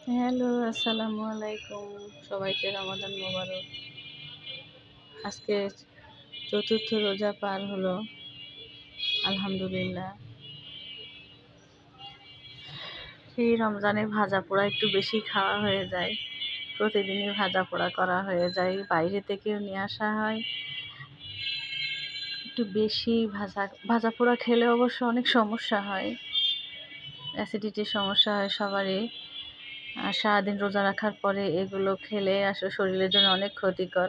Hello, আসসালামু আলাইকুম। সবাইকে রমাদান মোবারক। আজকে চতুর্থ রোজা পার হলো, আলহামদুলিল্লাহ। এই রমজানে ভাজা পোড়া একটু বেশি খাওয়া হয়ে যায়। প্রতিদিনই ভাজা পোড়া করা হয়ে যায়, বাইরে থেকেও নিয়ে আসা হয়। একটু বেশি ভাজা ভাজা পোড়া খেলে অবশ্য অনেক সমস্যা হয়, অ্যাসিডিটির সমস্যা হয় সবারই। আর সারাদিন রোজা রাখার পরে এগুলো খেলে আসলে শরীরের জন্য অনেক ক্ষতিকর।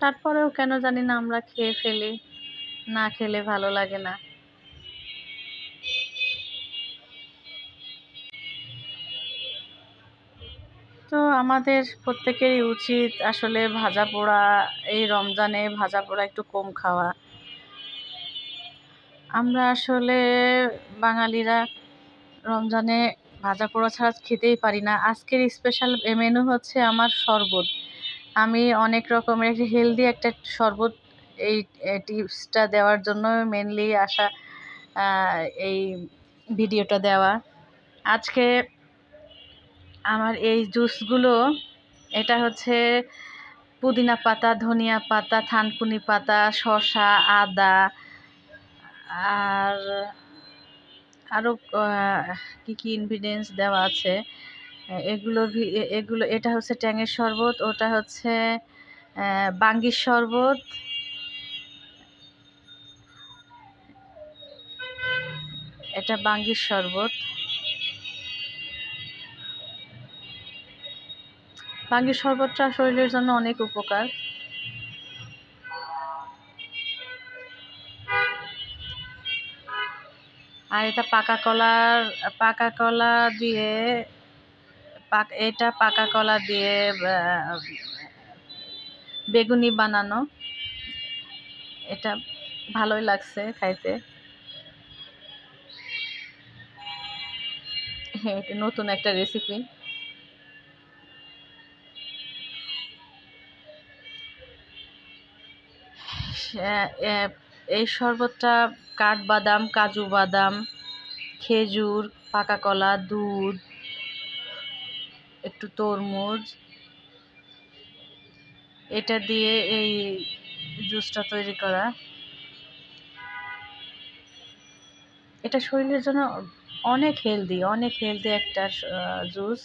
তারপরেও কেন জানি না আমরা খেয়ে ফেলি, না খেলে ভালো লাগে না। তো আমাদের প্রত্যেকেরই উচিত আসলে ভাজা পোড়া, এই রমজানে ভাজা পোড়া একটু কম খাওয়া। আমরা আসলে বাঙালিরা রমজানে ভাজা পোড়া ছাড়া খেতেই পারি না। আজকের স্পেশাল মেনু হচ্ছে আমার শরবত। আমি অনেক রকমের হেলদি একটা শরবত, এই টিপসটা দেওয়ার জন্য মেনলি আসা, এই ভিডিওটা দেওয়া। আজকে আমার এই জুসগুলো, এটা হচ্ছে পুদিনা পাতা, ধনিয়া পাতা, থানকুনি পাতা, শসা, আদা, আর আরও কী কী ইনগ্রিডিয়েন্টস দেওয়া আছে এগুলো। এটা হচ্ছে ট্যাঙের শরবত, ওটা হচ্ছে বাঙ্গির শরবত, এটা বাঙ্গির শরবত। বাঙ্গির শরবতটা শরীরের জন্য অনেক উপকার। আর এটা পাকা কলা দিয়ে, এটা পাকা কলা দিয়ে বেগুনি বানানো। এটা ভালোই লাগছে খাইতে। হ্যাঁ, এটা নতুন একটা রেসিপি। এই শরবতটা কাঠবাদাম, কাজু বাদাম, খেজুর, পাকা কলা, দুধ, একটু তরমুজ, এটা দিয়ে এই জুসটা তৈরি করা। এটা শরীরের জন্য অনেক হেলদি একটা জুস।